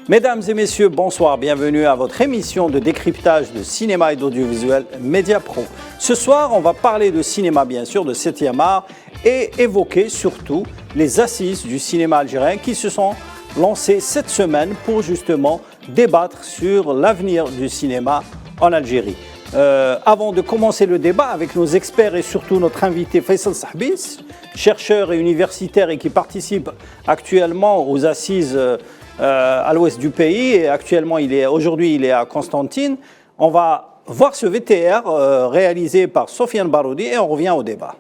Mesdames et messieurs, bonsoir, bienvenue à votre émission de décryptage de cinéma et d'audiovisuel Média Pro. Ce soir, on va parler de cinéma, bien sûr, de 7e art et évoquer surtout les assises du cinéma algérien qui se sont lancées cette semaine pour justement débattre sur l'avenir du cinéma en Algérie. Avant de commencer le débat avec nos experts et surtout notre invité Faisal Sahbis, chercheur et universitaire et qui participe actuellement aux assises à l'ouest du pays et actuellement aujourd'hui il est à Constantine. On va voir ce VTR réalisé par Sofiane Baroudi et on revient au débat.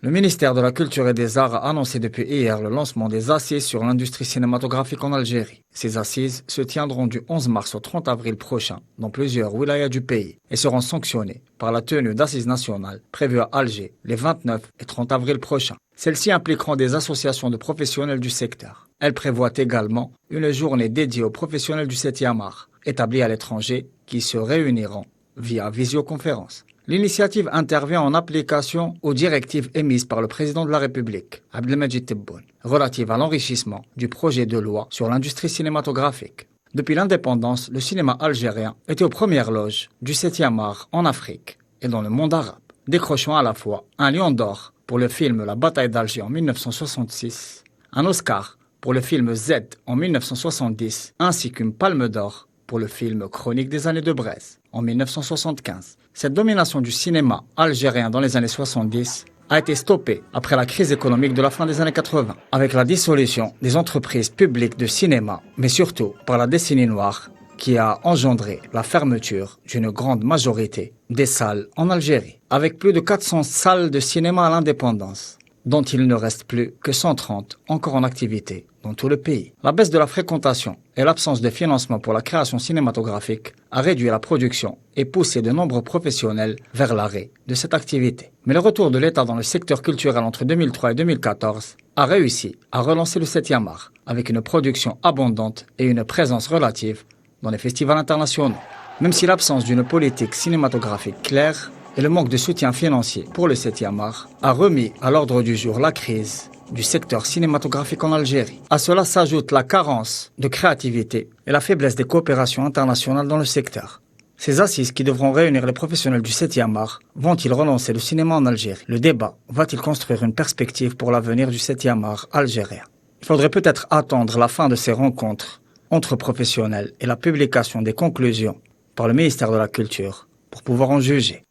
Le ministère de la Culture et des Arts a annoncé depuis hier le lancement des assises sur l'industrie cinématographique en Algérie. Ces assises se tiendront du 11 mars au 30 avril prochain dans plusieurs wilayas du pays et seront sanctionnées par la tenue d'assises nationales prévues à Alger les 29 et 30 avril prochains. Celles-ci impliqueront des associations de professionnels du secteur. Elles prévoient également une journée dédiée aux professionnels du 7e art, établis à l'étranger, qui se réuniront via visioconférence. L'initiative intervient en application aux directives émises par le président de la République, Abdelmajid Tebboune, relatives à l'enrichissement du projet de loi sur l'industrie cinématographique. Depuis l'indépendance, le cinéma algérien était aux premières loges du 7e art en Afrique et dans le monde arabe, décrochant à la fois un Lion d'or pour le film La bataille d'Alger en 1966, un Oscar pour le film Z en 1970, ainsi qu'une Palme d'or pour le film Chronique des années de Brest en 1975. Cette domination du cinéma algérien dans les années 70 a été stoppée après la crise économique de la fin des années 80, avec la dissolution des entreprises publiques de cinéma, mais surtout par la décennie noire qui a engendré la fermeture d'une grande majorité des salles en Algérie, avec plus de 400 salles de cinéma à l'indépendance, dont il ne reste plus que 130 encore en activité dans tout le pays. La baisse de la fréquentation et l'absence de financement pour la création cinématographique a réduit la production et poussé de nombreux professionnels vers l'arrêt de cette activité. Mais le retour de l'État dans le secteur culturel entre 2003 et 2014 a réussi à relancer le 7e art avec une production abondante et une présence relative dans les festivals internationaux. Même si l'absence d'une politique cinématographique claire et le manque de soutien financier pour le 7e art a remis à l'ordre du jour la crise du secteur cinématographique en Algérie. À cela s'ajoute la carence de créativité et la faiblesse des coopérations internationales dans le secteur. Ces assises qui devront réunir les professionnels du 7e art vont-ils relancer le cinéma en Algérie? Le débat va-t-il construire une perspective pour l'avenir du 7e art algérien? Il faudrait peut-être attendre la fin de ces rencontres entre professionnels et la publication des conclusions par le ministère de la Culture pour pouvoir en juger.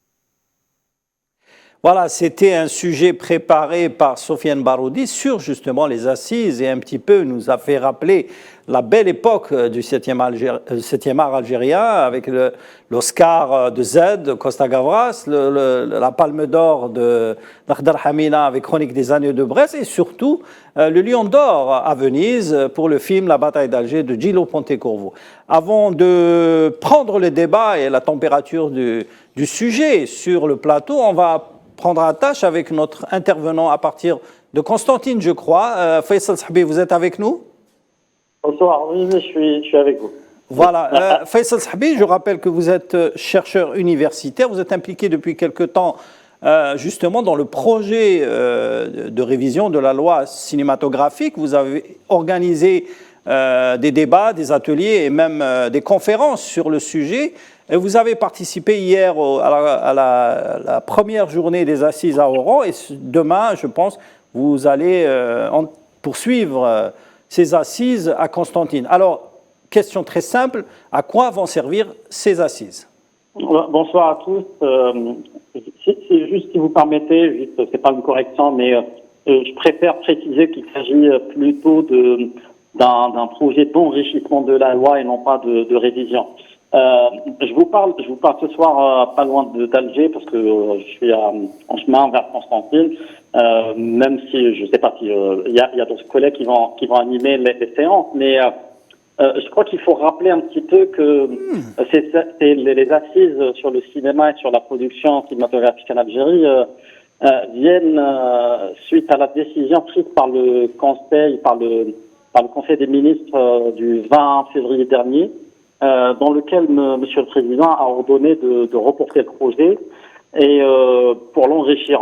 Voilà, c'était un sujet préparé par Sofiane Baroudi sur justement les assises et un petit peu nous a fait rappeler la belle époque du 7e art algérien avec l'Oscar de Z, de Costa Gavras, la Palme d'or de Nakhdar Hamina avec Chronique des années de Brest et surtout le Lion d'or à Venise pour le film La bataille d'Alger de Gillo Pontecorvo. Avant de prendre le débat et la température du sujet sur le plateau, on va prendre attache avec notre intervenant à partir de Constantine, je crois. Faisal Sahbi, vous êtes avec nous? Bonsoir, oui, je suis avec vous. Voilà. Faisal Sahbi, je rappelle que vous êtes chercheur universitaire. Vous êtes impliqué depuis quelque temps justement dans le projet de révision de la loi cinématographique. Vous avez organisé des débats, des ateliers et même des conférences sur le sujet. Et vous avez participé hier à la première journée des assises à Oran et demain, je pense, vous allez poursuivre ces assises à Constantine. Alors, question très simple, à quoi vont servir ces assises? Bonsoir à tous. C'est juste, si vous permettez, c'est pas une correction, mais je préfère préciser qu'il s'agit plutôt d'un projet d'enrichissement de la loi et non pas de révision. Je vous parle ce soir pas loin d'Alger parce que je suis en chemin vers Constantine, même si je sais pas si il y a d'autres collègues qui vont animer les séances, mais je crois qu'il faut rappeler un petit peu que les assises sur le cinéma et sur la production cinématographique en Algérie viennent suite à la décision prise par le Conseil, par le Conseil des ministres du 20 février dernier, dans lequel Monsieur le Président a ordonné de reporter le projet et pour l'enrichir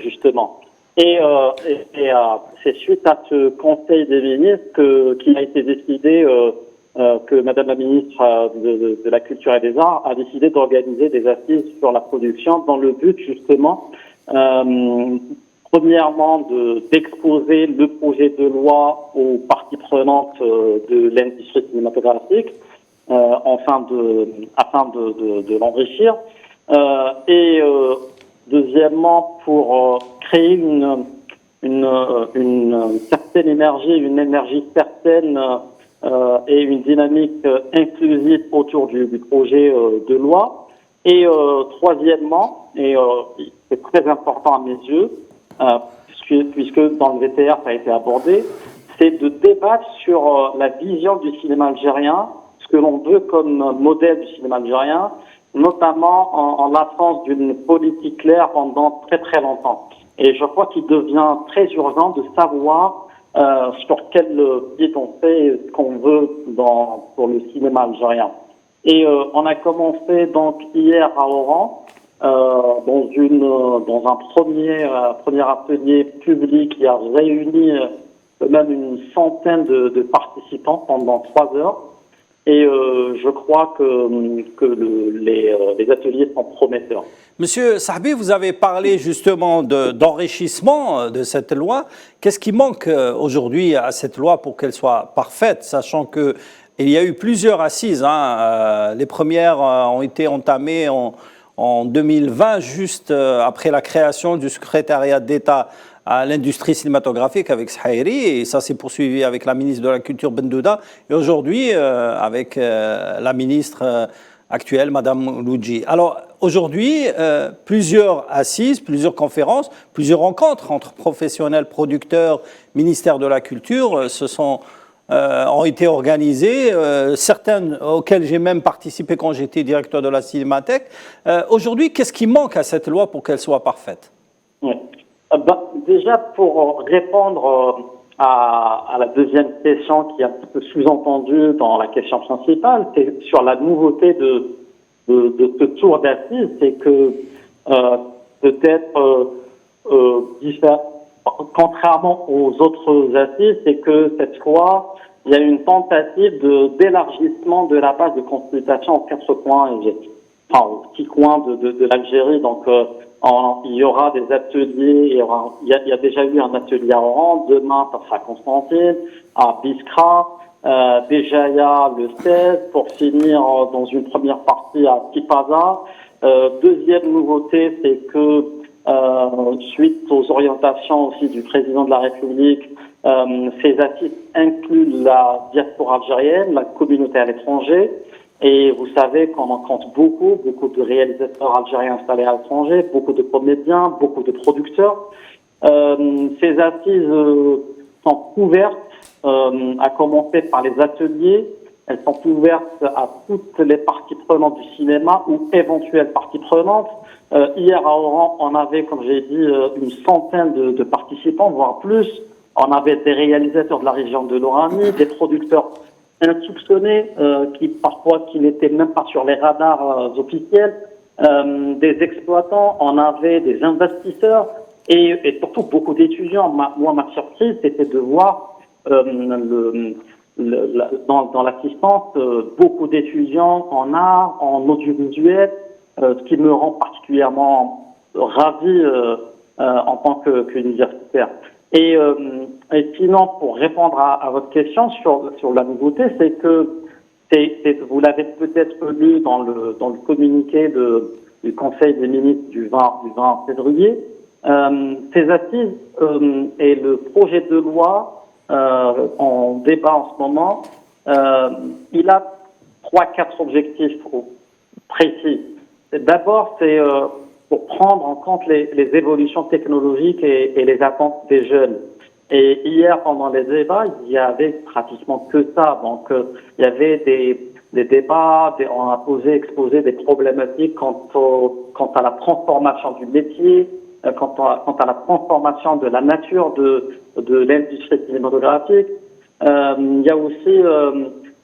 justement. C'est suite à ce Conseil des ministres qu'il a été décidé que Madame la ministre de la Culture et des Arts a décidé d'organiser des assises sur la production dans le but justement, premièrement, d'exposer le projet de loi aux parties prenantes de l'industrie cinématographique afin de l'enrichir. Deuxièmement, pour créer une certaine énergie, une énergie certaine et une dynamique inclusive autour du projet de loi. Et troisièmement, et c'est très important à mes yeux, puisque dans le VTR ça a été abordé, c'est de débattre sur la vision du cinéma algérien, ce que l'on veut comme modèle du cinéma algérien, notamment en l'absence d'une politique claire pendant très très longtemps. Et je crois qu'il devient très urgent de savoir sur quel pied on fait ce qu'on veut pour le cinéma algérien. Et on a commencé donc hier à Oran dans un premier atelier public qui a réuni même une centaine de participants pendant 3 heures. Et je crois que les ateliers sont prometteurs. Monsieur Sahbi, vous avez parlé justement d'enrichissement de cette loi. Qu'est-ce qui manque aujourd'hui à cette loi pour qu'elle soit parfaite, sachant qu'il y a eu plusieurs assises, les premières ont été entamées en 2020, juste après la création du secrétariat d'État à l'industrie cinématographique avec Sahiri, et ça s'est poursuivi avec la ministre de la Culture Bendouda, et aujourd'hui avec la ministre actuelle, Madame Louji. Alors aujourd'hui, plusieurs assises, plusieurs conférences, plusieurs rencontres entre professionnels, producteurs, ministère de la Culture ont été organisées, certaines auxquelles j'ai même participé quand j'étais directeur de la Cinémathèque. Aujourd'hui, qu'est-ce qui manque à cette loi pour qu'elle soit parfaite? Oui. Déjà, pour répondre à la deuxième question qui est un petit peu sous-entendue dans la question principale, c'est sur la nouveauté de ce tour d'assises, c'est que peut-être contrairement aux autres assises, c'est que cette fois, il y a une tentative d'élargissement de la base de consultation aux 4 coins, aux 6 coins de l'Algérie. Donc, il y aura des ateliers, il y a déjà eu un atelier à Oran, demain ça sera à Constantine, à Biskra, Béjaïa le 16, pour finir dans une première partie à Tipaza. Deuxième nouveauté, c'est que suite aux orientations aussi du président de la République, ces assises incluent la diaspora algérienne, la communauté à l'étranger. Et vous savez qu'on en compte beaucoup de réalisateurs algériens installés à l'étranger, beaucoup de comédiens, beaucoup de producteurs. Ces assises sont ouvertes, à commencer par les ateliers. Elles sont ouvertes à toutes les parties prenantes du cinéma ou éventuelles parties prenantes. Hier à Oran, on avait, comme j'ai dit, une centaine de participants, voire plus. On avait des réalisateurs de la région de l'Oranie, des producteurs insoupçonnés qui n'étaient même pas sur les radars officiels, des exploitants, on avait des investisseurs et surtout beaucoup d'étudiants. Moi, ma surprise, c'était de voir dans l'assistance beaucoup d'étudiants en art, en audiovisuel, ce qui me rend particulièrement ravi en tant qu'universitaire. Et sinon, pour répondre à votre question sur la nouveauté, c'est que vous l'avez peut-être lu dans le communiqué du Conseil des ministres du 20 février. Ces assises et le projet de loi en débat en ce moment, il a 3-4 objectifs précis. D'abord, c'est pour prendre en compte les évolutions technologiques et les attentes des jeunes. Et hier, pendant les débats, il y avait pratiquement que ça. Donc, il y avait des débats, on a exposé des problématiques quant à la transformation du métier, quant à la transformation de la nature de l'industrie cinématographique. Il y a aussi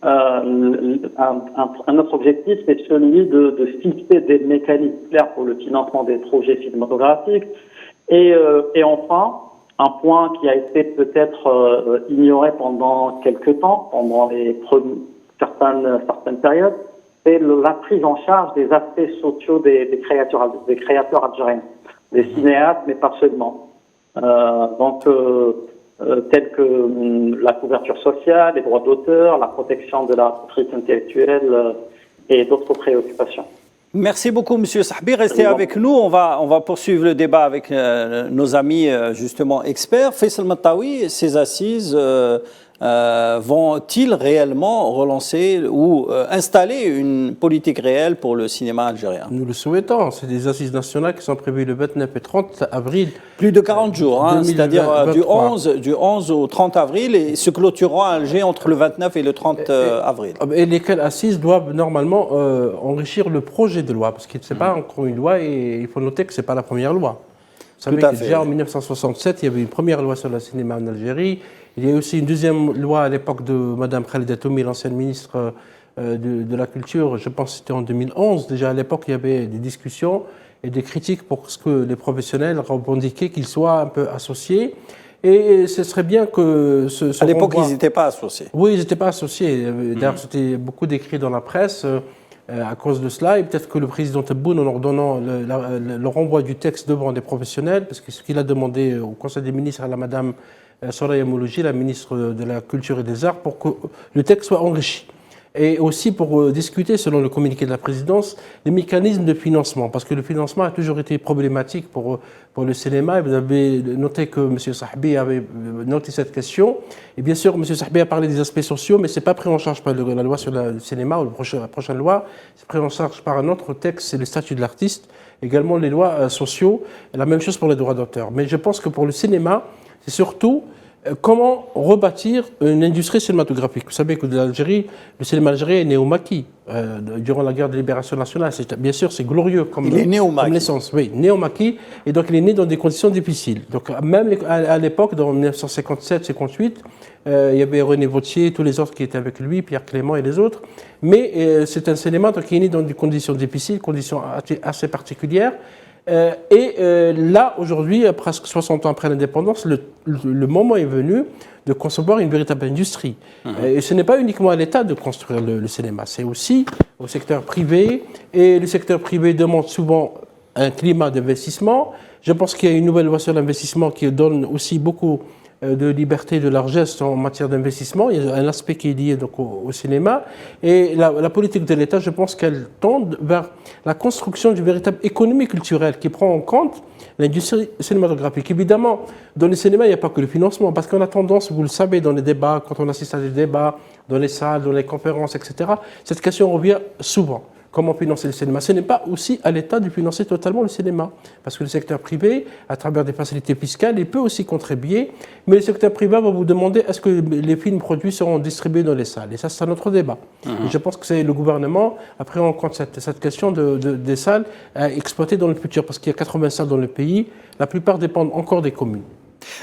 un autre objectif, c'est celui de fixer des mécanismes clairs pour le financement des projets cinématographiques. Et enfin, un point qui a été peut-être ignoré pendant quelques temps, pendant certaines périodes, c'est la prise en charge des aspects sociaux des créateurs algériens, des cinéastes, mais pas seulement. Tels que la couverture sociale, les droits d'auteur, la protection de la propriété intellectuelle et d'autres préoccupations. Merci beaucoup, Monsieur Sahbi. Restez avec nous. On va poursuivre le débat avec nos amis, justement, experts. Faisal Matawi, ces assises vont-ils réellement relancer ou installer une politique réelle pour le cinéma algérien? Nous le souhaitons. C'est des assises nationales qui sont prévues le 29 et 30 avril. Plus de 40 jours, hein, c'est-à-dire du 11 au 30 avril et se clôtureront à Alger entre le 29 et le 30 avril. Et lesquelles assises doivent normalement enrichir le projet de loi, parce que ce n'est pas encore une loi et il faut noter que ce n'est pas la première loi. Vous savez que déjà en 1967, il y avait une première loi sur le cinéma en Algérie. Il y a aussi une deuxième loi à l'époque de Mme Khalida Toumi, l'ancienne ministre de la Culture, je pense que c'était en 2011. Déjà à l'époque, il y avait des discussions et des critiques pour ce que les professionnels revendiquaient qu'ils soient un peu associés. Et ce serait bien que à l'époque, ils n'étaient pas associés. Oui, ils n'étaient pas associés. D'ailleurs, c'était beaucoup décrit dans la presse à cause de cela. Et peut-être que le président Tebboune, en ordonnant le renvoi du texte devant des professionnels, parce que ce qu'il a demandé au Conseil des ministres à la Madame Soraya Moulouji, la ministre de la Culture et des Arts, pour que le texte soit enrichi. Et aussi pour discuter, selon le communiqué de la présidence, des mécanismes de financement, parce que le financement a toujours été problématique pour le cinéma. Et vous avez noté que M. Sahbi avait noté cette question. Et bien sûr, M. Sahbi a parlé des aspects sociaux, mais ce n'est pas pris en charge par la loi sur le cinéma ou la prochaine loi. C'est pris en charge par un autre texte, c'est le statut de l'artiste. Également les lois sociaux, la même chose pour les droits d'auteur. Mais je pense que pour le cinéma, c'est surtout comment rebâtir une industrie cinématographique. Vous savez que l'Algérie, le cinéma algérien est né au maquis durant la guerre de libération nationale. Bien sûr, c'est glorieux comme naissance. Oui, né au maquis, et donc il est né dans des conditions difficiles. Donc même à l'époque, dans 1957-58, il y avait René Vautier, tous les autres qui étaient avec lui, Pierre Clément et les autres. Mais c'est un cinéma qui est né dans des conditions difficiles, conditions assez particulières. Là, aujourd'hui, presque 60 ans après l'indépendance, le moment est venu de concevoir une véritable industrie. Et ce n'est pas uniquement à l'État de construire le cinéma, c'est aussi au secteur privé. Et le secteur privé demande souvent un climat d'investissement. Je pense qu'il y a une nouvelle loi sur l'investissement qui donne aussi beaucoup de liberté, de largesse en matière d'investissement. Il y a un aspect qui est lié donc au cinéma. Et la politique de l'État, je pense qu'elle tend vers la construction d'une véritable économie culturelle qui prend en compte l'industrie cinématographique. Évidemment, dans le cinéma, il n'y a pas que le financement, parce qu'on a tendance, vous le savez, dans les débats, quand on assiste à des débats, dans les salles, dans les conférences, etc., cette question revient souvent. Comment financer le cinéma? Ce n'est pas aussi à l'État de financer totalement le cinéma, parce que le secteur privé, à travers des facilités fiscales, il peut aussi contribuer, mais le secteur privé va vous demander est-ce que les films produits seront distribués dans les salles? Et ça, c'est un autre débat. Et je pense que c'est le gouvernement a pris en compte cette question des salles à exploiter dans le futur, parce qu'il y a 80 salles dans le pays, la plupart dépendent encore des communes.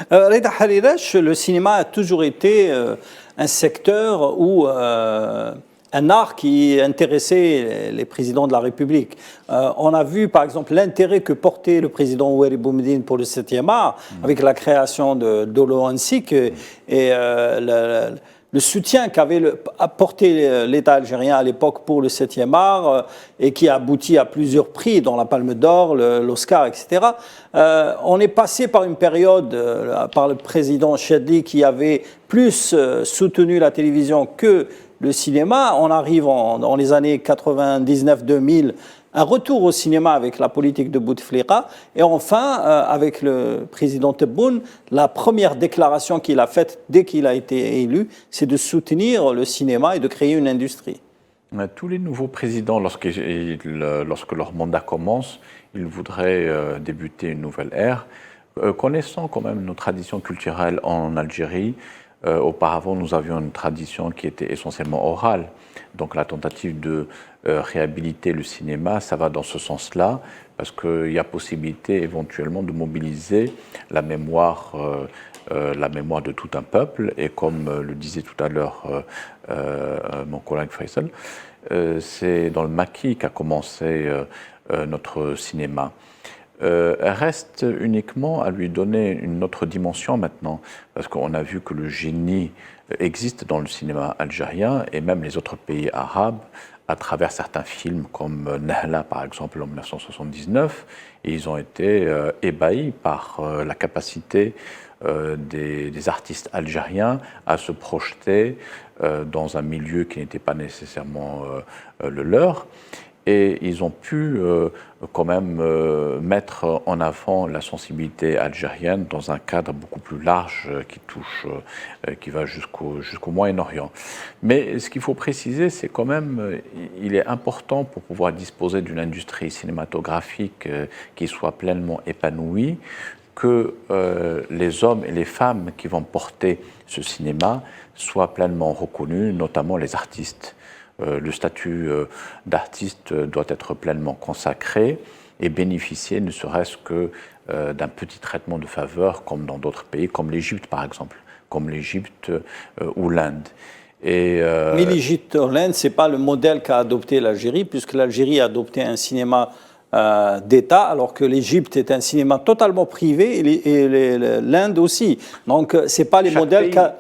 Reda Harirash, le cinéma a toujours été un secteur où un art qui intéressait les présidents de la République. On a vu par exemple l'intérêt que portait le président Ouari Boumediene pour le 7e art, avec la création de Dolo Hansik et le soutien qu'avait apporté l'État algérien à l'époque pour le 7e art et qui a abouti à plusieurs prix, dont la Palme d'Or, l'Oscar, etc. On est passé par une période, par le président Chadli, qui avait plus soutenu la télévision que le cinéma. On arrive dans les années 99-2000, un retour au cinéma avec la politique de Bouteflika. Et enfin, avec le président Tebboune, la première déclaration qu'il a faite dès qu'il a été élu, c'est de soutenir le cinéma et de créer une industrie. Tous les nouveaux présidents, lorsque leur mandat commence, ils voudraient débuter une nouvelle ère. Connaissant quand même nos traditions culturelles en Algérie, auparavant, nous avions une tradition qui était essentiellement orale. Donc la tentative de réhabiliter le cinéma, ça va dans ce sens-là, parce qu'il y a possibilité éventuellement de mobiliser la mémoire de tout un peuple. Et comme le disait tout à l'heure mon collègue Faisal, c'est dans le maquis qu'a commencé notre cinéma. reste uniquement à lui donner une autre dimension maintenant, parce qu'on a vu que le génie existe dans le cinéma algérien et même les autres pays arabes, à travers certains films comme Nahla par exemple en 1979, et ils ont été ébahis par la capacité des artistes algériens à se projeter dans un milieu qui n'était pas nécessairement le leur. Et ils ont pu quand même mettre en avant la sensibilité algérienne dans un cadre beaucoup plus large qui touche, qui va jusqu'au Moyen-Orient. Mais ce qu'il faut préciser, c'est quand même, il est important pour pouvoir disposer d'une industrie cinématographique qui soit pleinement épanouie, que les hommes et les femmes qui vont porter ce cinéma soient pleinement reconnus, notamment les artistes. Le statut d'artiste doit être pleinement consacré et bénéficier ne serait-ce que d'un petit traitement de faveur comme dans d'autres pays, comme l'Égypte par exemple, comme l'Égypte ou l'Inde. Mais l'Égypte ou l'Inde, ce n'est pas le modèle qu'a adopté l'Algérie, puisque l'Algérie a adopté un cinéma d'État, alors que l'Égypte est un cinéma totalement privé et l'Inde aussi. Donc, ce n'est pas les modèles qu'a...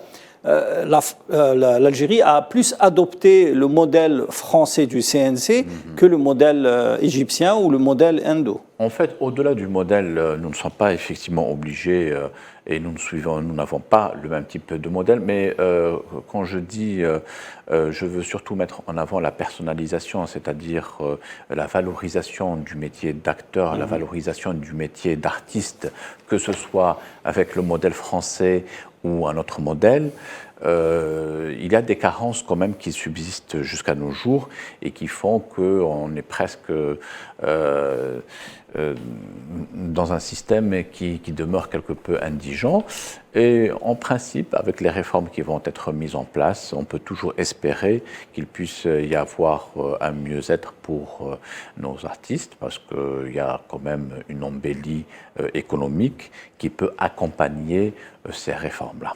L'Algérie a plus adopté le modèle français du CNC que le modèle égyptien ou le modèle indo. En fait, au-delà du modèle, nous ne sommes pas effectivement obligés et nous n'avons pas le même type de modèle, mais quand je dis, je veux surtout mettre en avant la personnalisation, c'est-à-dire la valorisation du métier d'acteur, la valorisation du métier d'artiste, que ce soit avec le modèle français ou un autre modèle, il y a des carences quand même qui subsistent jusqu'à nos jours et qui font qu'on est presque dans un système qui demeure quelque peu indigent. Et en principe, avec les réformes qui vont être mises en place, on peut toujours espérer qu'il puisse y avoir un mieux-être pour nos artistes, parce qu'il y a quand même une embellie économique qui peut accompagner ces réformes-là.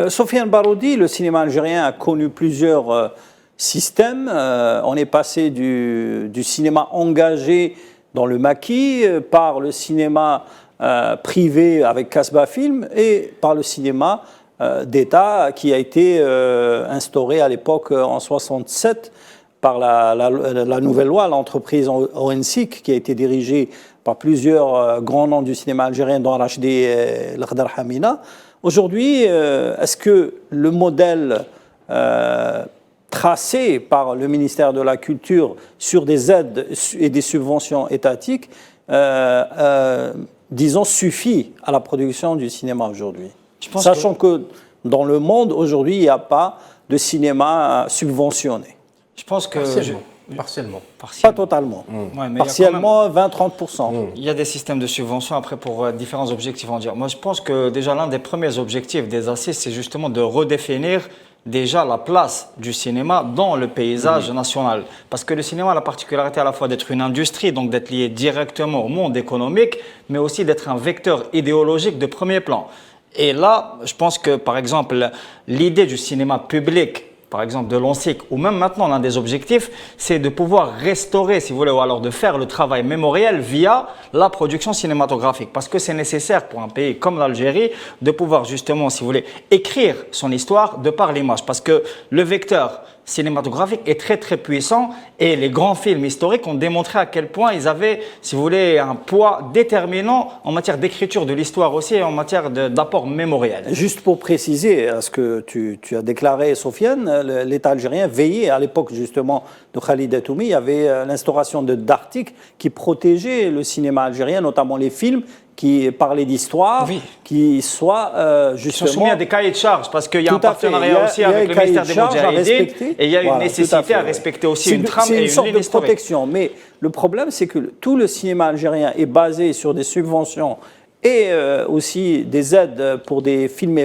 Sofiane Baroudi, le cinéma algérien a connu plusieurs systèmes. On est passé du cinéma engagé dans le maquis par le cinéma privé avec Casbah Film et par le cinéma d'État qui a été instauré à l'époque en 67 par la nouvelle loi, l'entreprise ONSIC, qui a été dirigée par plusieurs grands noms du cinéma algérien, dont Rachdi Lakhdar Hamina. Aujourd'hui, est-ce que le modèle tracé par le ministère de la Culture sur des aides et des subventions étatiques, disons, suffit à la production du cinéma aujourd'hui? Sachant que dans le monde, aujourd'hui, il n'y a pas de cinéma subventionné. Je pense que... Partiellement. Pas totalement. Ouais, mais partiellement, 20-30%. Il y a des systèmes de subvention après pour différents objectifs, on va dire. Moi, je pense que déjà l'un des premiers objectifs des assises, c'est justement de redéfinir déjà la place du cinéma dans le paysage national. Parce que le cinéma a la particularité à la fois d'être une industrie, donc d'être lié directement au monde économique, mais aussi d'être un vecteur idéologique de premier plan. Et là, je pense que, par exemple, l'idée du cinéma public, par exemple de l'ONSIC, ou même maintenant l'un des objectifs, c'est de pouvoir restaurer, si vous voulez, ou alors de faire le travail mémoriel via la production cinématographique. Parce que c'est nécessaire pour un pays comme l'Algérie de pouvoir justement, si vous voulez, écrire son histoire de par l'image. Parce que le vecteur cinématographique est très très puissant et les grands films historiques ont démontré à quel point ils avaient, si vous voulez, un poids déterminant en matière d'écriture de l'histoire aussi et en matière d'apport mémoriel. Juste pour préciser ce que tu as déclaré, Sofiane, l'État algérien veillait à l'époque justement de Khalid Atoumi, il y avait l'instauration d'articles qui protégeaient le cinéma algérien, notamment les films qui parlaient d'histoire, qui soient justement... Ils sont soumis à des cahiers de charges parce qu'il y a un partenariat aussi avec le ministère des Moudjahidines et il y a une nécessité à respecter aussi une trame et une sorte ligne de historique. protection. Mais le problème, c'est que tout le cinéma algérien est basé sur des subventions et aussi des aides pour des films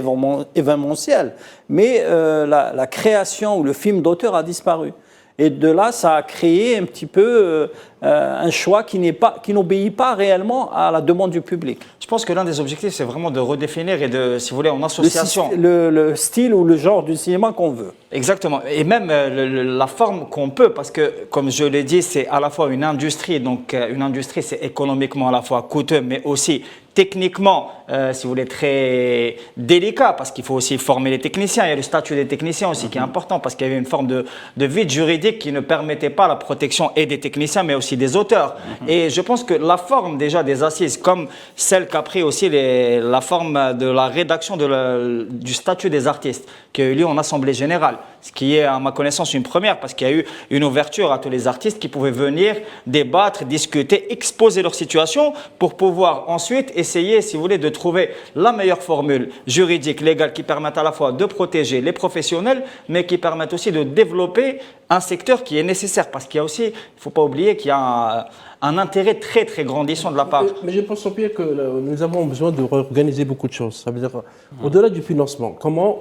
événementiels. Mais la création ou le film d'auteur a disparu. Et de là, ça a créé un petit peu un choix qui n'obéit pas réellement à la demande du public. Je pense que l'un des objectifs, c'est vraiment de redéfinir et de, si vous voulez, en association. Le style ou le genre du cinéma qu'on veut. Exactement. Et même la forme qu'on peut, parce que, comme je l'ai dit, c'est à la fois une industrie. Donc, une industrie, c'est économiquement à la fois coûteux, mais aussi techniquement, si vous voulez, très délicat, parce qu'il faut aussi former les techniciens. Il y a le statut des techniciens aussi qui est important, parce qu'il y avait une forme de vide juridique qui ne permettait pas la protection et des techniciens, mais aussi des auteurs. Et je pense que la forme déjà des assises, comme celle qu'a pris aussi la forme de la rédaction du statut des artistes, qui a eu lieu en Assemblée générale, ce qui est à ma connaissance une première, parce qu'il y a eu une ouverture à tous les artistes qui pouvaient venir débattre, discuter, exposer leur situation pour pouvoir ensuite essayer, si vous voulez, de trouver la meilleure formule juridique, légale, qui permette à la fois de protéger les professionnels, mais qui permette aussi de développer un secteur qui est nécessaire, parce qu'il y a aussi, il ne faut pas oublier qu'il y a un intérêt très très grandissant de la part. Mais je pense Pierre que nous avons besoin de réorganiser beaucoup de choses. Ça veut dire, au-delà du financement, comment,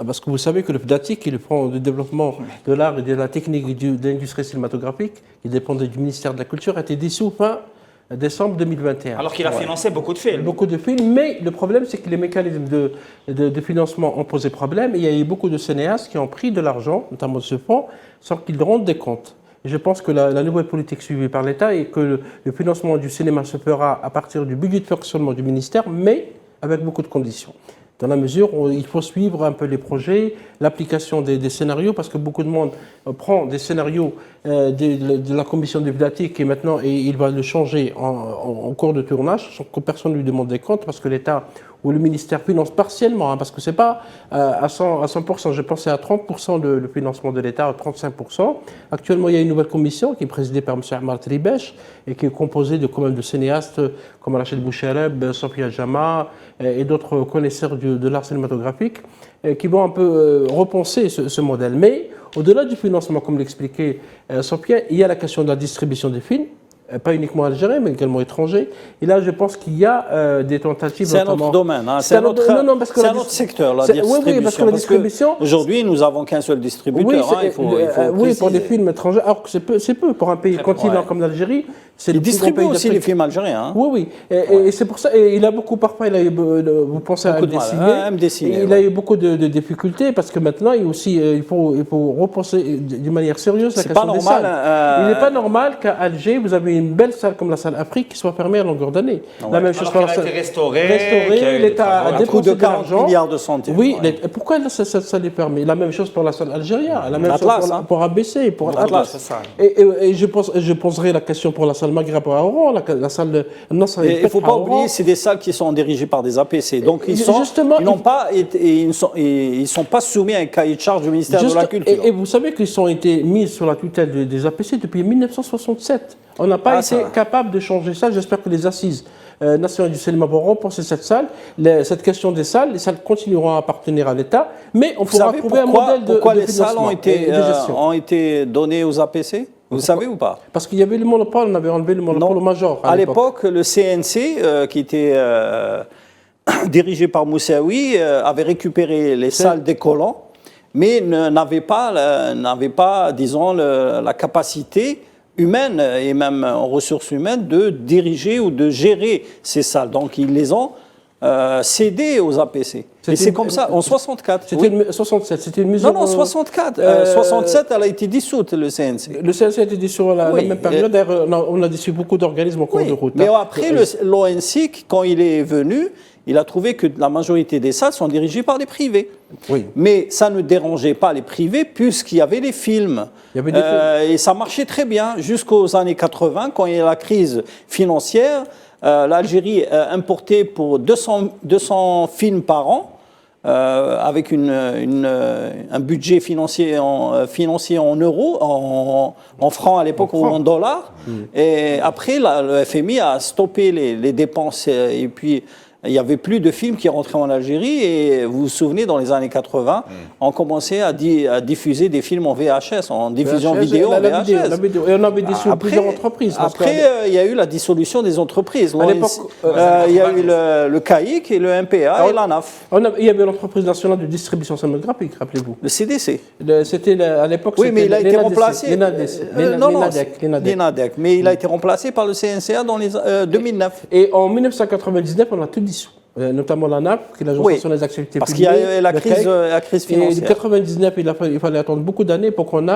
parce que vous savez que le PDATIC, qui est le Fonds de développement de l'art et de la technique et de l'industrie cinématographique, qui dépendait du ministère de la Culture, a été dissous fin décembre 2021. Alors qu'il a financé beaucoup de films. Beaucoup de films, mais le problème, c'est que les mécanismes de financement ont posé problème. Et il y a eu beaucoup de cinéastes qui ont pris de l'argent, notamment de ce fonds, sans qu'ils rendent des comptes. Et je pense que la nouvelle politique suivie par l'État est que le financement du cinéma se fera à partir du budget de fonctionnement du ministère, mais avec beaucoup de conditions. Dans la mesure où il faut suivre un peu les projets, l'application des scénarios, parce que beaucoup de monde prend des scénarios de la commission du PDATIC et maintenant il va le changer en cours de tournage, sans que personne ne lui demande des comptes, parce que l'État ou le ministère finance partiellement, parce que ce n'est pas à 100%, je pensais à 30% le financement de l'État, à 35%. Actuellement, il y a une nouvelle commission qui est présidée par M. Ahmad Tribèche et qui est composée quand même de cinéastes comme Rachid Bouchareb, Sofia Jama et d'autres connaisseurs de l'art cinématographique qui vont un peu repenser ce modèle. Mais au-delà du financement, comme l'expliquait Sofia, il y a la question de la distribution des films, pas uniquement algérien, mais également étranger. Et là, je pense qu'il y a des tentatives. C'est un autre domaine, hein. C'est un autre secteur, la distribution. Oui, parce que la distribution. Aujourd'hui, nous n'avons qu'un seul distributeur. Oui, pour les films étrangers, alors que c'est peu pour un pays continent comme l'Algérie. Il distribue aussi les films algériens. Hein. Oui. Et c'est pour ça. Et il a beaucoup, parfois, vous pensez à MDCiné. Il a eu beaucoup de difficultés parce que maintenant, il faut repenser d'une manière sérieuse la question des salles. Il n'est pas normal qu'à Alger, vous avez une belle salle comme la salle Afrique qui soit fermée à longueur d'année. La même chose pour la salle. Restaurée, l'État a dépensé de l'argent. Milliards de centimes. Oui, pourquoi cette salle est fermée? La même chose pour la salle algérienne, la même chose pour ABC, pour Atlas. Et je poserai la question pour la salle Maghreb à Oran, la salle. Il ne faut pas oublier, c'est des salles qui sont dirigées par des APC. Donc ils ne sont pas soumis à un cahier de charge du ministère de la Culture. Et vous savez qu'ils ont été mis sous la tutelle des APC depuis 1967. On n'a pas été capable de changer ça. J'espère que les assises nationales du cinéma vont repenser cette salle. Cette question des salles, les salles continueront à appartenir à l'État, mais on pourra trouver un modèle de pourquoi les financement salles ont été données aux APC? Vous savez ou pas? Parce qu'il y avait le monopole, on avait enlevé le monopole au Major. À l'époque, le CNC, qui était dirigé par Moussaoui, avait récupéré les salles des collants, mais n'avait pas, disons, la capacité humaine et même en ressources humaines de diriger ou de gérer ces salles. Donc ils les ont cédées aux APC. Et c'est comme ça, en 64. C'était 67, c'était une mesure... Non, 64. 67, elle a été dissoute, le CNC. Le CNC a été dissous à la même période. D'ailleurs, on a dissous beaucoup d'organismes en cours de route. Mais après, l'ONSIC, quand il est venu, il a trouvé que la majorité des salles sont dirigées par des privés. Oui. Mais ça ne dérangeait pas les privés puisqu'il y avait des films. Et ça marchait très bien jusqu'aux années 80, quand il y a la crise financière. L'Algérie importait pour 200 films par an, avec un budget financier en euros, en francs à l'époque ou en dollars. Et après, le FMI a stoppé les dépenses et puis il n'y avait plus de films qui rentraient en Algérie et vous vous souvenez, dans les années 80, on commençait à diffuser des films en VHS, en diffusion vidéo en VHS. Et on avait dissous plusieurs entreprises. Après, il y a eu la dissolution des entreprises. À l'époque, il y a eu le CAIC et le MPA et l'ANAF. Il y avait l'entreprise nationale de distribution cinématographique, rappelez-vous. Le CDC. C'était à l'époque. Oui, mais il a été remplacé. L'ENADEC. L'ENADEC. Mais il a été remplacé par le CNCA dans les 2009. Et en 1999, on a tout dissous. Notamment l'ANAP, qui est l'Agence nationale des activités parce publiques. Parce qu'il y a eu la crise financière. Et en 1999, il fallait attendre beaucoup d'années pour qu'on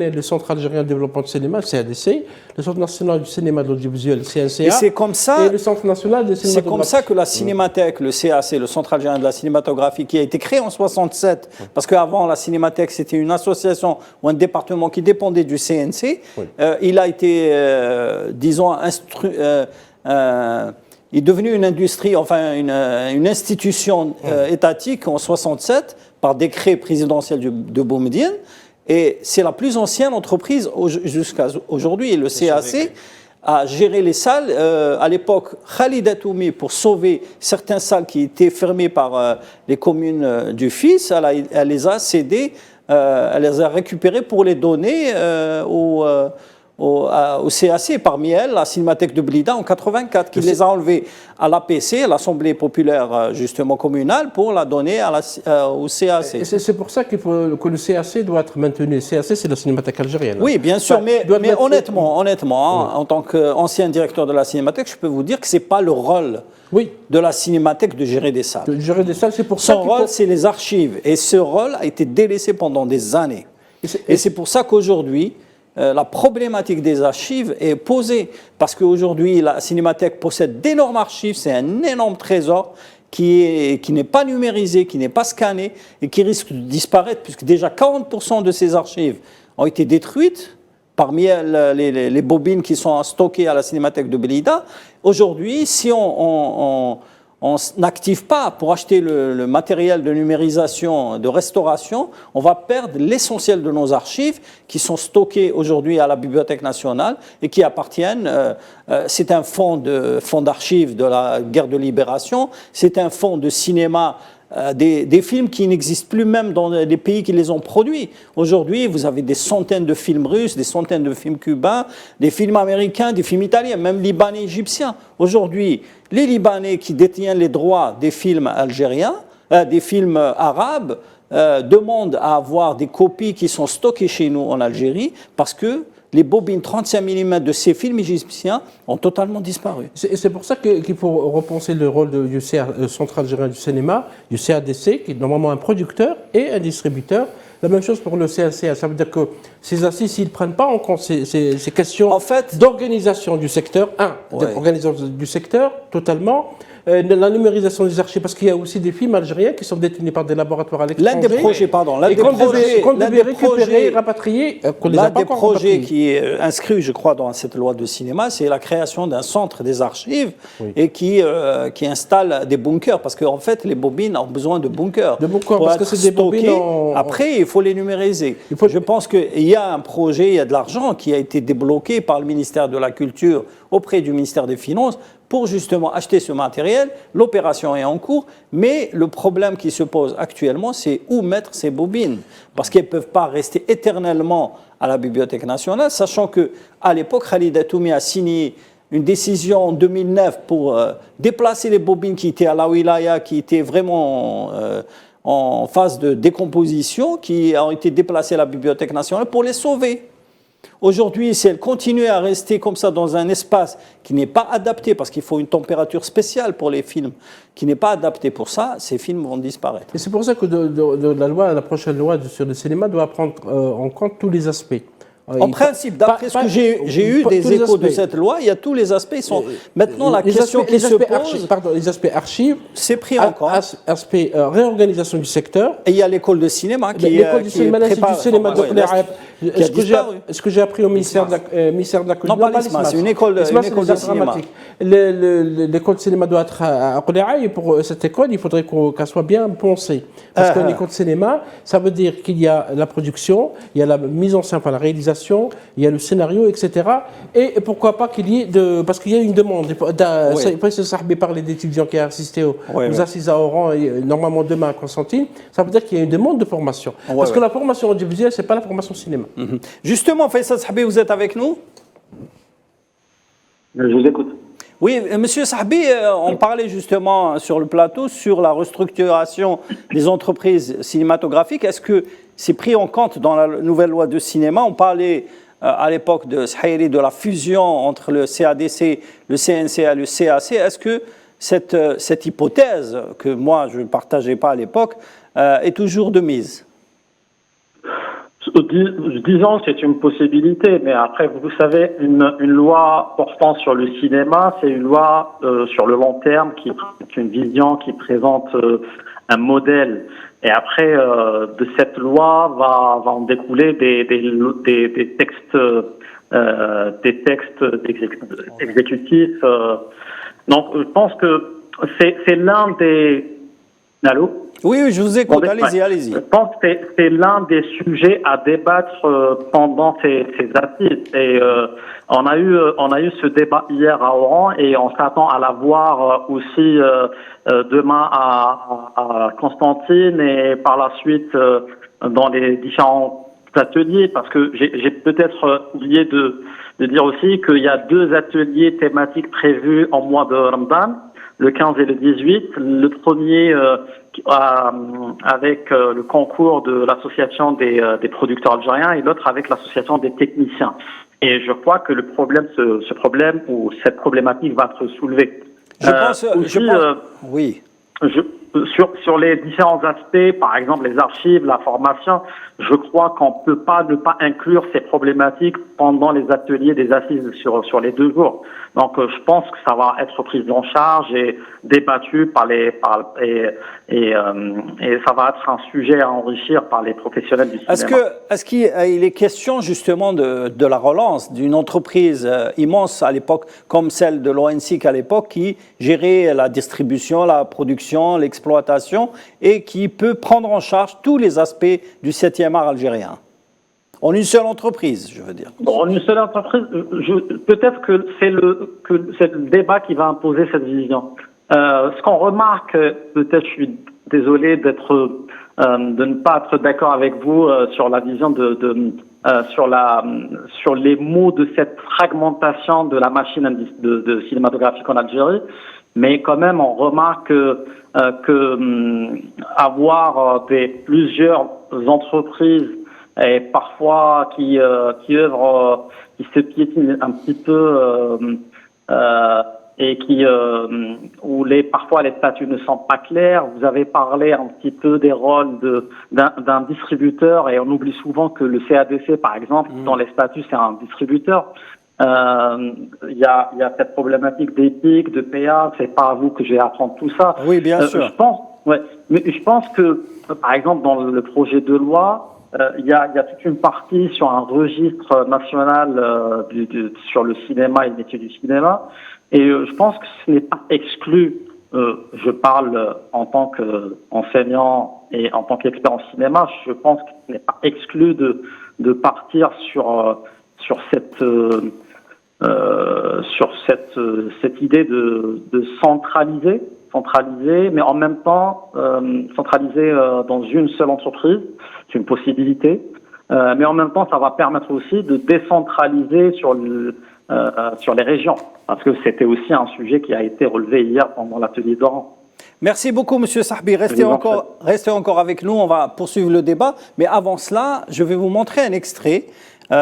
ait le Centre algérien de développement du cinéma, le CADC, le Centre national du cinéma de l'audiovisuel, le CNCA, et c'est comme ça, et le Centre national des cinématographes. C'est comme ça que la Cinémathèque, le CAC, le Centre algérien de la cinématographie, qui a été créé en 67, parce qu'avant la Cinémathèque, c'était une association ou un département qui dépendait du CNC, il a été, disons, il est devenu une industrie, enfin une institution étatique en 67 par décret présidentiel de Boumediene. Et c'est la plus ancienne entreprise jusqu'à aujourd'hui. Et le CAC a géré les salles. À l'époque, Khalid Atoumi, pour sauver certaines salles qui étaient fermées par les communes du Fils, elle les a cédées, elle les a récupérées pour les donner au CAC, parmi elles, la Cinémathèque de Blida en 84, qui les a enlevées à l'APC, à l'Assemblée populaire justement communale, pour la donner au CAC. Et c'est pour ça que le CAC doit être maintenu. Le CAC, c'est la Cinémathèque algérienne. Oui, bien sûr, mais honnêtement, en tant qu'ancien directeur de la Cinémathèque, je peux vous dire que ce n'est pas le rôle de la Cinémathèque de gérer des salles. De gérer des salles, c'est pour ça. Son rôle, c'est les archives. Et ce rôle a été délaissé pendant des années. Et c'est pour ça qu'aujourd'hui, la problématique des archives est posée, parce qu'aujourd'hui, la Cinémathèque possède d'énormes archives, c'est un énorme trésor qui n'est pas numérisé, qui n'est pas scanné et qui risque de disparaître, puisque déjà 40% de ces archives ont été détruites, parmi les bobines qui sont stockées à la Cinémathèque de Blida. Aujourd'hui, si on n'active pas pour acheter le matériel de numérisation, de restauration, on va perdre l'essentiel de nos archives qui sont stockées aujourd'hui à la Bibliothèque nationale et qui appartiennent, c'est un fonds d'archives de la guerre de libération, c'est un fonds de cinéma, des films qui n'existent plus même dans les pays qui les ont produits. Aujourd'hui, vous avez des centaines de films russes, des centaines de films cubains, des films américains, des films italiens, même libanais, égyptiens. Aujourd'hui, les Libanais qui détiennent les droits des films algériens, des films arabes, demandent à avoir des copies qui sont stockées chez nous en Algérie parce que les bobines 35 mm de ces films égyptiens ont totalement disparu. C'est pour ça qu'il faut repenser le rôle du Centre algérien du cinéma, du CADC, qui est normalement un producteur et un distributeur. La même chose pour le CNCA. Ça veut dire que ces assises, s'ils ne prennent pas en compte ces questions d'organisation du secteur, d'organisation du secteur totalement, la numérisation des archives, parce qu'il y a aussi des films algériens qui sont détenus par des laboratoires à l'étranger. L'un des projets, qu'on devait récupérer, rapatrier, qu'on les a pas encore rapatriés. L'un des projets qui est inscrit, je crois, dans cette loi de cinéma, c'est la création d'un centre des archives et qui installe des bunkers, parce qu'en fait, les bobines ont besoin de bunkers. Parce que c'est des bobines Après, il faut les numériser. Je pense qu'il y a un projet, il y a de l'argent qui a été débloqué par le ministère de la Culture auprès du ministère des Finances pour justement acheter ce matériel. L'opération est en cours, mais le problème qui se pose actuellement, c'est où mettre ces bobines, parce qu'elles ne peuvent pas rester éternellement à la Bibliothèque nationale, sachant qu'à l'époque, Khalid Atoumi a signé une décision en 2009 pour déplacer les bobines qui étaient à la Wilaya, qui étaient vraiment en phase de décomposition, qui ont été déplacées à la Bibliothèque nationale pour les sauver. Aujourd'hui, si elles continuent à rester comme ça dans un espace qui n'est pas adapté, parce qu'il faut une température spéciale pour les films, qui n'est pas adapté pour ça, ces films vont disparaître. Et c'est pour ça que la prochaine loi sur le cinéma doit prendre en compte tous les aspects. En principe, d'après ce que j'ai eu des échos de cette loi, il y a tous les aspects. Maintenant, la question qui se pose... Les aspects archives, c'est pris en compte. Aspect réorganisation du secteur. Et il y a l'école de cinéma qui l'école du cinéma, l'Institut du cinéma. qui a disparu. Ce que j'ai appris au ministère de la Culture. Non, pas l'ISMA, c'est une école de cinéma. L'école de cinéma doit être à Qudai'a, et pour cette école, il faudrait qu'elle soit bien pensée. Parce qu'une école de cinéma, ça veut dire qu'il y a la production, il y a la mise en scène, enfin la réalisation, il y a le scénario, etc. Et pourquoi pas qu'il y ait parce qu'il y a une demande. Le professeur Sahbi parlait d'étudiants qui ont assisté aux assises à Oran, et normalement demain à Constantine. Ça veut dire qu'il y a une demande de formation. Parce que la formation audiovisuelle, c'est pas la formation cinéma. Justement, Faisal Sahbi, vous êtes avec nous? Je vous écoute. Oui, Monsieur Sahbi, on parlait justement sur le plateau sur la restructuration des entreprises cinématographiques. Est-ce que c'est pris en compte dans la nouvelle loi de cinéma? On parlait à l'époque de Sahiri de la fusion entre le CADC, le CNC et le CAC. Est-ce que cette hypothèse, que moi je ne partageais pas à l'époque, est toujours de mise? Disons que c'est une possibilité, mais après, vous savez, une loi portant sur le cinéma, c'est une loi sur le long terme, qui est une vision qui présente un modèle. Et après, de cette loi va en découler des textes exécutifs. Donc, je pense que c'est l'un des... Allô? Oui, je vous écoute. Allez-y. Je pense que c'est l'un des sujets à débattre pendant ces assises. Et on a eu ce débat hier à Oran, et on s'attend à l'avoir aussi demain à Constantine, et par la suite dans les différents ateliers, parce que j'ai peut-être oublié de dire aussi qu'il y a 2 ateliers thématiques prévus en mois de Ramadan, le 15 et le 18. Le premier avec le concours de l'association des producteurs algériens, et l'autre avec l'association des techniciens. Et je crois que ce problème ou cette problématique va être soulevée. Oui. Sur les différents aspects, par exemple les archives, la formation, je crois qu'on peut pas ne pas inclure ces problématiques pendant les ateliers des assises sur les 2 jours. Donc je pense que ça va être pris en charge et débattu et ça va être un sujet à enrichir par les professionnels du cinéma. Est-ce qu'il est question justement de la relance d'une entreprise immense à l'époque, comme celle de l'ONSIC à l'époque, qui gérait la distribution, la production, l'exploitation, et qui peut prendre en charge tous les aspects du 7e art algérien? En une seule entreprise, je veux dire. En une seule entreprise, peut-être que c'est le débat qui va imposer cette vision. Ce qu'on remarque, peut-être, je suis désolé de ne pas être d'accord avec vous sur la vision sur les mots de cette fragmentation de la machine de cinématographique en Algérie, mais quand même on remarque que avoir plusieurs entreprises, et parfois qui œuvrent, qui se piétinent un petit peu, et où parfois les statuts ne sont pas clairs. Vous avez parlé un petit peu des rôles d'un distributeur, et on oublie souvent que le CADC, par exemple, dans les statuts, c'est un distributeur. Il y a cette problématique d'éthique, de PA. C'est pas à vous que je vais apprendre tout ça. Oui, bien sûr. Mais je pense que, par exemple, dans le projet de loi, il y a toute une partie sur un registre national sur le cinéma et le métier du cinéma. Et je pense que ce n'est pas exclu, je parle en tant qu'enseignant et en tant qu'expert en cinéma, je pense que ce n'est pas exclu de partir sur cette idée de centraliser, mais en même temps centraliser dans une seule entreprise. C'est une possibilité, mais en même temps, ça va permettre aussi de décentraliser sur les régions, parce que c'était aussi un sujet qui a été relevé hier pendant l'atelier d'Oran. Merci beaucoup, Monsieur Sahbi. Restez encore avec nous, on va poursuivre le débat. Mais avant cela, je vais vous montrer un extrait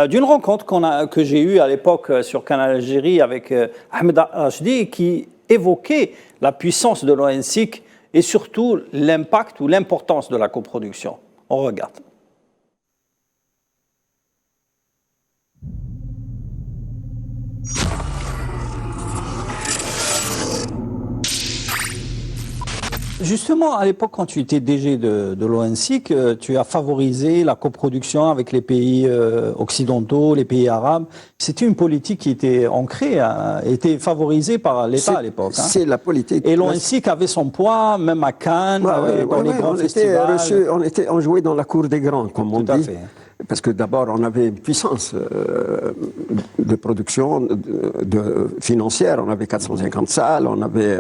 d'une rencontre que j'ai eue à l'époque sur Canal Algérie avec Ahmed Rachdi, qui évoquait la puissance de l'ONSIC et surtout l'impact ou l'importance de la coproduction. On regarde. Justement, à l'époque, quand tu étais DG de l'ONSIC, tu as favorisé la coproduction avec les pays occidentaux, les pays arabes. C'était une politique qui était ancrée, était favorisée par l'État à l'époque. C'est la politique. Et l'ONSIC avait son poids, même à Cannes, dans les grands festivals. On jouait dans la cour des grands, comme on dit. Tout à fait. Parce que d'abord, on avait une puissance de production financière. On avait 450 salles. On avait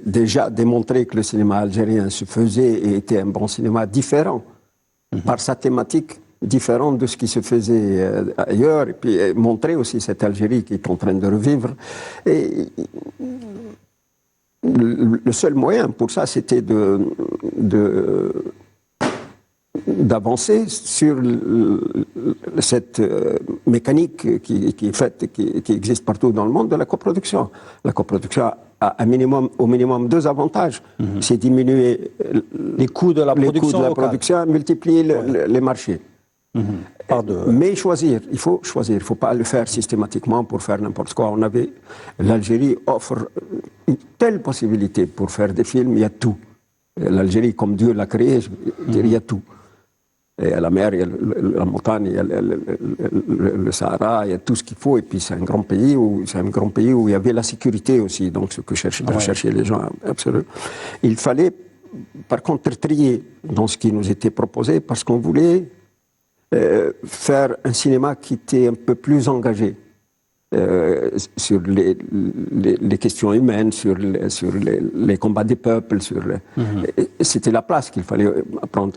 déjà démontré que le cinéma algérien se faisait et était un bon cinéma différent par sa thématique différente de ce qui se faisait ailleurs. Et puis montrer aussi cette Algérie qui est en train de revivre. Et le seul moyen pour ça, c'était d'avancer sur cette mécanique qui est faite, qui existe partout dans le monde, de la coproduction. La coproduction a au minimum deux avantages. C'est diminuer les coûts de la production, multiplier les marchés. Mais choisir, il faut choisir. Il ne faut pas le faire systématiquement pour faire n'importe quoi. L'Algérie offre une telle possibilité pour faire des films, il y a tout. L'Algérie, comme Dieu l'a créée, il y a tout. Il y a la mer, il y a la montagne, il y a le Sahara, il y a tout ce qu'il faut. Et puis c'est un grand pays où il y avait la sécurité aussi, donc ce que cherchaient les gens absolument. Il fallait, par contre, trier dans ce qui nous était proposé, parce qu'on voulait faire un cinéma qui était un peu plus engagé sur les questions humaines, sur les combats des peuples. C'était la place qu'il fallait prendre.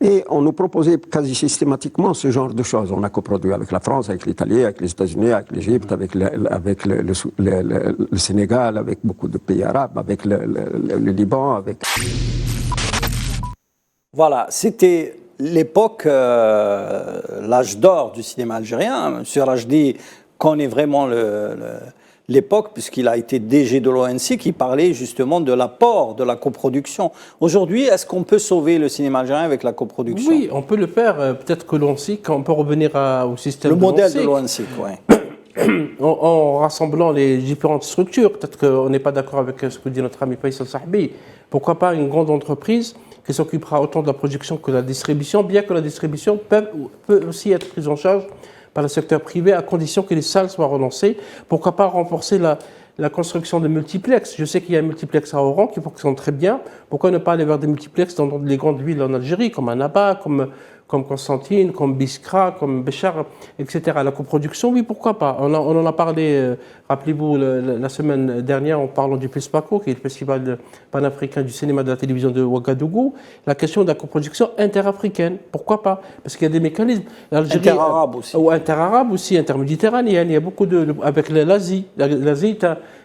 Et on nous proposait quasi systématiquement ce genre de choses. On a coproduit avec la France, avec l'Italie, avec les États-Unis, avec l'Égypte, avec le Sénégal, avec beaucoup de pays arabes, avec le Liban. Voilà, c'était l'époque, l'âge d'or du cinéma algérien. Monsieur Rachdi connaît vraiment l'époque, puisqu'il a été DG de l'ONC, qui parlait justement de l'apport de la coproduction. Aujourd'hui, est-ce qu'on peut sauver le cinéma algérien avec la coproduction? Oui, on peut le faire. Peut-être que l'ONC, on peut revenir au système le modèle de l'ONC, oui. En rassemblant les différentes structures. Peut-être qu'on n'est pas d'accord avec ce que dit notre ami Faisal Sahbi. Pourquoi pas une grande entreprise qui s'occupera autant de la production que de la distribution, bien que la distribution peut aussi être prise en charge par le secteur privé, à condition que les salles soient relancées. Pourquoi pas renforcer la construction de multiplex? Je sais qu'il y a un multiplex à Oran qui fonctionne très bien. Pourquoi ne pas aller vers des multiplex dans les grandes villes en Algérie, comme Annaba, comme Constantine, comme Biskra, comme Béchar, etc. La coproduction, oui, pourquoi pas. On en a parlé, rappelez-vous, la semaine dernière, en parlant du FESPACO, qui est le festival panafricain du cinéma et de la télévision de Ouagadougou, la question de la coproduction interafricaine. Pourquoi pas? Parce qu'il y a des mécanismes. Interarabe aussi. Ou interarabe aussi, interméditerranéenne. Il y a beaucoup avec l'Asie. L'Asie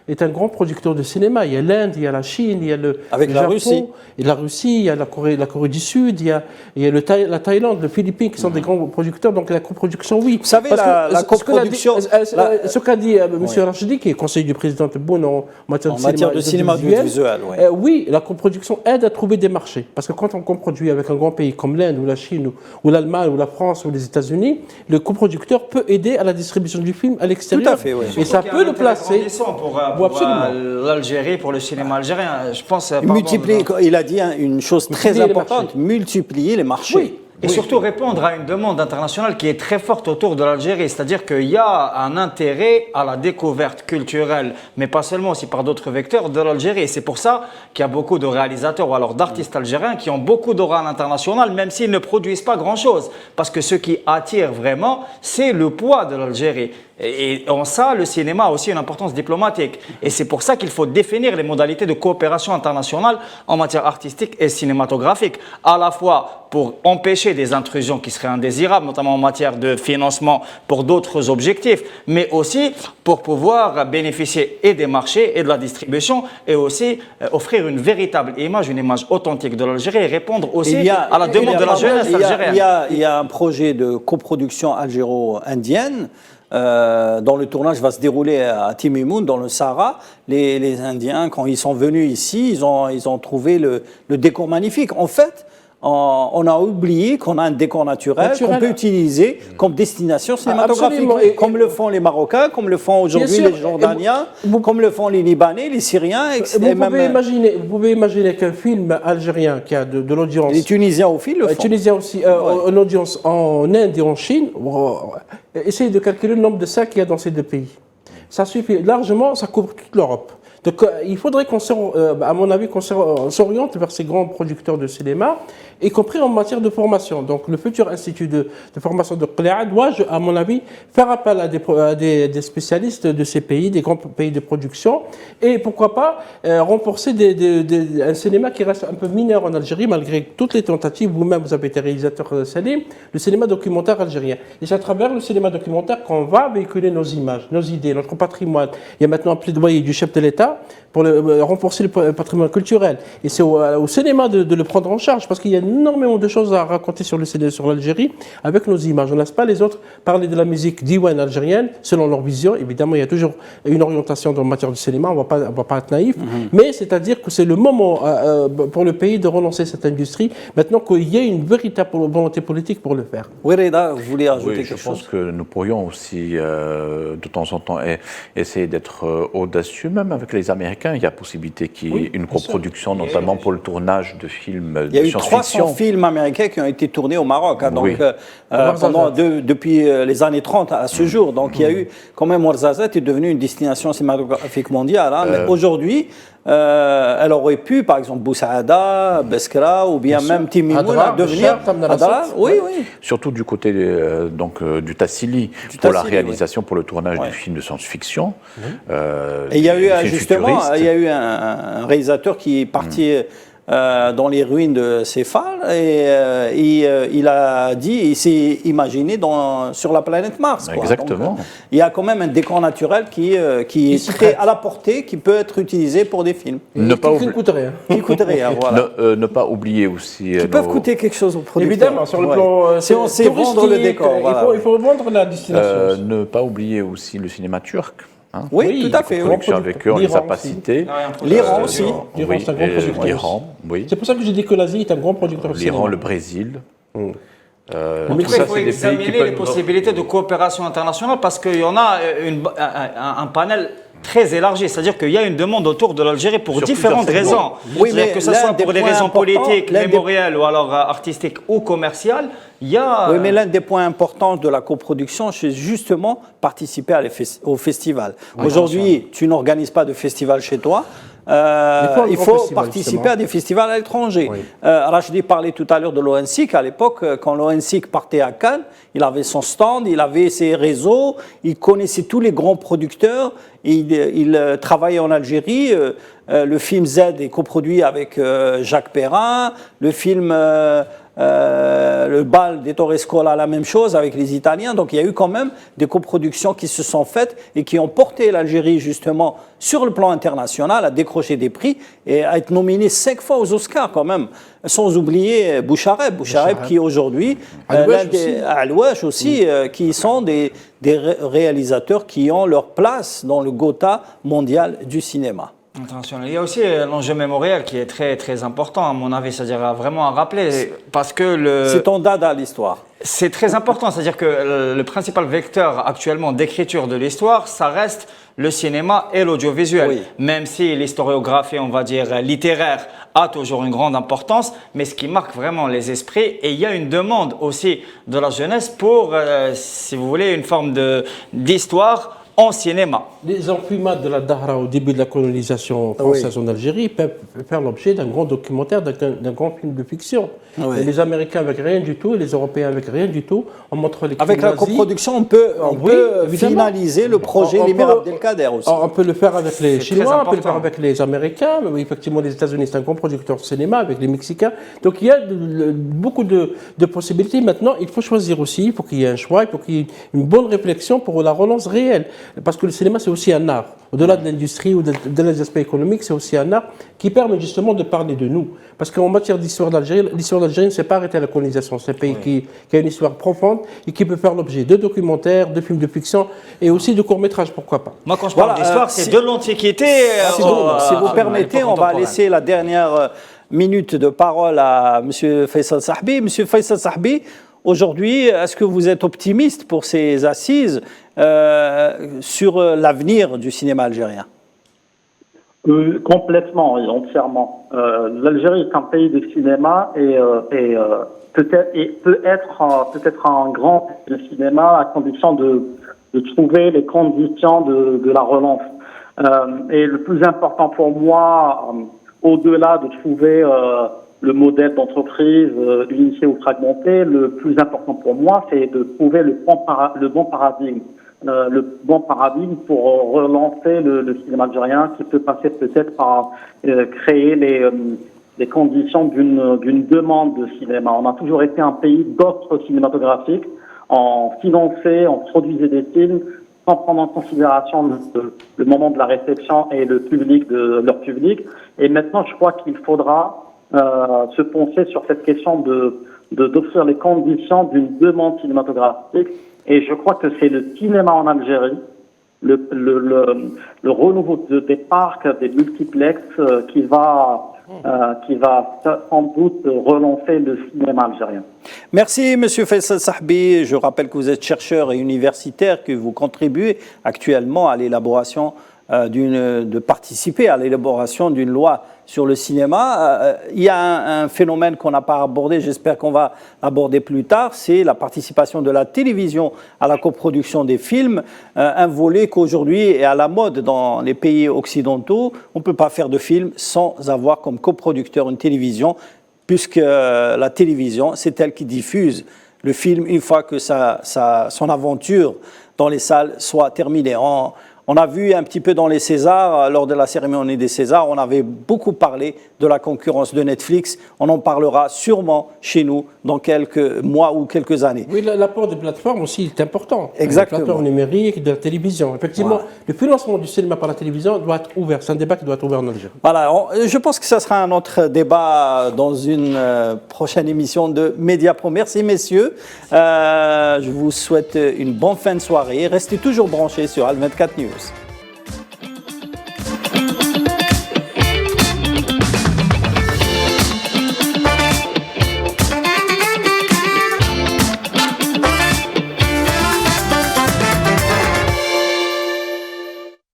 est un grand producteur de cinéma. Il y a l'Inde, il y a la Chine, il y a le Japon, Russie. Et la Russie, il y a la Corée du Sud, il y a la Thaïlande, les Philippines qui sont des grands producteurs. Donc la coproduction, oui. Vous savez, la coproduction... Ce qu'a dit M. Rachdi, qui est conseiller du président Tebboune en matière de cinéma audiovisuel, oui, la coproduction aide à trouver des marchés. Parce que quand on coproduit avec un grand pays comme l'Inde ou la Chine ou l'Allemagne ou la France ou les États-Unis, le coproducteur peut aider à la distribution du film à l'extérieur. Tout à fait, oui. Et ça peut le placer... Pour l'Algérie, pour le cinéma algérien. Je pense. Il a dit une chose très importante, multiplier les marchés. Oui. Et surtout répondre à une demande internationale qui est très forte autour de l'Algérie. C'est-à-dire qu'il y a un intérêt à la découverte culturelle, mais pas seulement, aussi par d'autres vecteurs de l'Algérie. Et c'est pour ça qu'il y a beaucoup de réalisateurs ou alors d'artistes algériens qui ont beaucoup d'aura à l'international, même s'ils ne produisent pas grand-chose. Parce que ce qui attire vraiment, c'est le poids de l'Algérie. Et en ça, le cinéma a aussi une importance diplomatique. Et c'est pour ça qu'il faut définir les modalités de coopération internationale en matière artistique et cinématographique, à la fois pour empêcher des intrusions qui seraient indésirables, notamment en matière de financement pour d'autres objectifs, mais aussi pour pouvoir bénéficier et des marchés et de la distribution, et aussi offrir une véritable image, une image authentique de l'Algérie, et répondre aussi à la demande de la jeunesse algérienne. Il y a un projet de coproduction algéro-indienne dont le tournage va se dérouler à Timimoun, dans le Sahara. Les Indiens, quand ils sont venus ici, ils ont trouvé le décor magnifique. En fait, on a oublié qu'on a un décor naturel qu'on peut utiliser comme destination cinématographique, comme le font les Marocains, comme le font aujourd'hui les Jordaniens, comme le font les Libanais, les Syriens, etc. Vous pouvez imaginer qu'un film algérien qui a de l'audience... Les Tunisiens aussi le font. Les Tunisiens aussi, une audience en Inde et en Chine, essayez de calculer le nombre de salles qu'il y a dans ces deux pays. Ça suffit largement, ça couvre toute l'Europe. Donc il faudrait à mon avis, qu'on s'oriente vers ces grands producteurs de cinéma, y compris en matière de formation. Donc le futur institut de formation de Qléa doit, à mon avis, faire appel à des spécialistes de ces pays, des grands pays de production, et pourquoi pas renforcer un cinéma qui reste un peu mineur en Algérie, malgré toutes les tentatives. Vous-même, vous avez été réalisateur Salim, le cinéma documentaire algérien. Et c'est à travers le cinéma documentaire qu'on va véhiculer nos images, nos idées, notre patrimoine. Il y a maintenant un plaidoyer du chef de l'État pour renforcer le patrimoine culturel. Et c'est au cinéma de le prendre en charge, parce qu'il y a énormément de choses à raconter sur l'Algérie avec nos images. On ne laisse pas les autres parler de la musique diwan algérienne selon leur vision. Évidemment, il y a toujours une orientation en matière de cinéma, on ne va pas être naïf, mais c'est-à-dire que c'est le moment pour le pays de relancer cette industrie, maintenant qu'il y ait une véritable volonté politique pour le faire. Oui, Reda, vous voulez ajouter quelque chose? Je pense que nous pourrions aussi, de temps en temps, essayer d'être audacieux, même avec les Américains. Il y a possibilité qu'il y ait une coproduction, notamment pour le tournage de films de science-fiction. Il y a eu 300 films américains qui ont été tournés au Maroc, donc, depuis les années 30 à ce jour. Donc il y a eu, quand même, Ouarzazate est devenue une destination cinématographique mondiale. Mais aujourd'hui, elle aurait pu, par exemple, Boussaada, Beskra, ou bien même Timimouna devenir... Oui. Surtout du côté du Tassili, pour la réalisation, pour le tournage du film de science-fiction. Et il y a eu un réalisateur qui est parti dans les ruines de Céphale et il a dit, il s'est imaginé sur la planète Mars. Exactement. Donc, il y a quand même un décor naturel qui est très à la portée, qui peut être utilisé pour des films. Qui ne coûte rien. Qui coûte rien, voilà. Ne pas oublier aussi... Qui peuvent coûter quelque chose aux producteurs. Évidemment, sur le plan... si on sait vendre le décor. Il faut vendre la destination. Ne pas oublier aussi le cinéma turc. Oui, tout à fait. Avec eux, on les a pas cités. L'Iran aussi. L'Iran, c'est un grand producteur. L'Iran, oui. C'est pour ça que j'ai dit que l'Asie est un grand producteur de cinéma. L'Iran, le Brésil. Il faut examiner les possibilités de coopération internationale parce qu'il y en a un panel très élargi, c'est-à-dire qu'il y a une demande autour de l'Algérie pour différentes raisons. Oui, mais que ce soit pour des raisons politiques, mémorielles ou alors artistiques ou commerciales, il y a... Oui, mais l'un des points importants de la coproduction, c'est justement participer au festival. Aujourd'hui, tu n'organises pas de festival chez toi. Il faut participer à des festivals à l'étranger. Rachdi parlait tout à l'heure de l'ONSIC. À l'époque, quand l'ONSIC partait à Cannes, il avait son stand, il avait ses réseaux, il connaissait tous les grands producteurs, il travaillait en Algérie. Le film Z est coproduit avec Jacques Perrin, le film... le bal des Torres Scola, la même chose avec les Italiens. Donc il y a eu quand même des coproductions qui se sont faites et qui ont porté l'Algérie justement sur le plan international à décrocher des prix et à être nominé 5 fois aux Oscars quand même. Sans oublier Bouchareb qui aujourd'hui, Alouache aussi, qui sont des réalisateurs qui ont leur place dans le Gotha mondial du cinéma. International. Il y a aussi l'enjeu mémoriel qui est très très important à mon avis, c'est-à-dire vraiment à rappeler parce que c'est ton dada l'histoire. C'est très important, c'est-à-dire que le principal vecteur actuellement d'écriture de l'histoire, ça reste le cinéma et l'audiovisuel. Oui. Même si l'historiographie, on va dire littéraire, a toujours une grande importance, mais ce qui marque vraiment les esprits, et il y a une demande aussi de la jeunesse pour, si vous voulez, une forme d'histoire en cinéma. Les enfumades de la Dahra au début de la colonisation française en Algérie peuvent faire l'objet d'un grand documentaire, d'un grand film de fiction. Et les Américains avec rien du tout et les Européens avec rien du tout, on montre les avec la coproduction, on peut finaliser le projet L'Émir Abdelkader aussi. On peut le faire avec les Chinois, on peut le faire avec les Américains, mais effectivement les États-Unis c'est un grand producteur de cinéma, avec les Mexicains. Donc il y a beaucoup de possibilités. Maintenant, il faut choisir aussi, il faut qu'il y ait un choix, il faut qu'il y ait une bonne réflexion pour la relance réelle. Parce que le cinéma, c'est aussi un art. Au-delà de l'industrie ou des aspects économiques, c'est aussi un art qui permet justement de parler de nous. Parce qu'en matière d'histoire d'Algérie, l'histoire d'Algérie ne s'est pas arrêtée à la colonisation. C'est un pays qui a une histoire profonde et qui peut faire l'objet de documentaires, de films de fiction et aussi de courts-métrages, pourquoi pas. Moi, quand je parle d'histoire, c'est de l'Antiquité. Si vous permettez, on va laisser la dernière minute de parole à M. Faisal Sahbi. M. Faisal Sahbi, aujourd'hui, est-ce que vous êtes optimiste pour ces assises sur l'avenir du cinéma algérien? Complètement et entièrement. L'Algérie est un pays de cinéma et peut être un grand pays de cinéma à condition de trouver les conditions de la relance. Et le plus important pour moi, au-delà de trouver le modèle d'entreprise unifié ou fragmenté, le plus important pour moi, c'est de trouver le bon paradigme. Le bon paradigme pour relancer le cinéma algérien, qui peut passer peut-être par créer les conditions d'une demande de cinéma. On a toujours été un pays d'offres cinématographiques. On finançait, on produisait des films sans prendre en considération le moment de la réception et le public de leur public. Et maintenant, je crois qu'il faudra se pencher sur cette question d'offrir les conditions d'une demande cinématographique. Et je crois que c'est le cinéma en Algérie, le renouveau des parcs, des multiplexes qui va sans doute relancer le cinéma algérien. Merci, M. Faisal Sahbi. Je rappelle que vous êtes chercheur et universitaire, que vous contribuez actuellement à l'élaboration de participer à l'élaboration d'une loi sur le cinéma. Il y a un phénomène qu'on n'a pas abordé, j'espère qu'on va aborder plus tard, c'est la participation de la télévision à la coproduction des films, un volet qu'aujourd'hui est à la mode dans les pays occidentaux. On ne peut pas faire de film sans avoir comme coproducteur une télévision, puisque la télévision, c'est elle qui diffuse le film une fois que son aventure dans les salles soit terminée. On a vu un petit peu dans les Césars, lors de la cérémonie des Césars, on avait beaucoup parlé de la concurrence de Netflix. On en parlera sûrement chez nous dans quelques mois ou quelques années. Oui, l'apport des plateformes aussi est important. Exactement. Les plateformes numériques, de la télévision. Effectivement, voilà. Le financement du cinéma par la télévision doit être ouvert. C'est un débat qui doit être ouvert en Algérie. Voilà, je pense que ça sera un autre débat dans une prochaine émission de Mediapro. Merci messieurs. Je vous souhaite une bonne fin de soirée. Restez toujours branchés sur Al 24 News.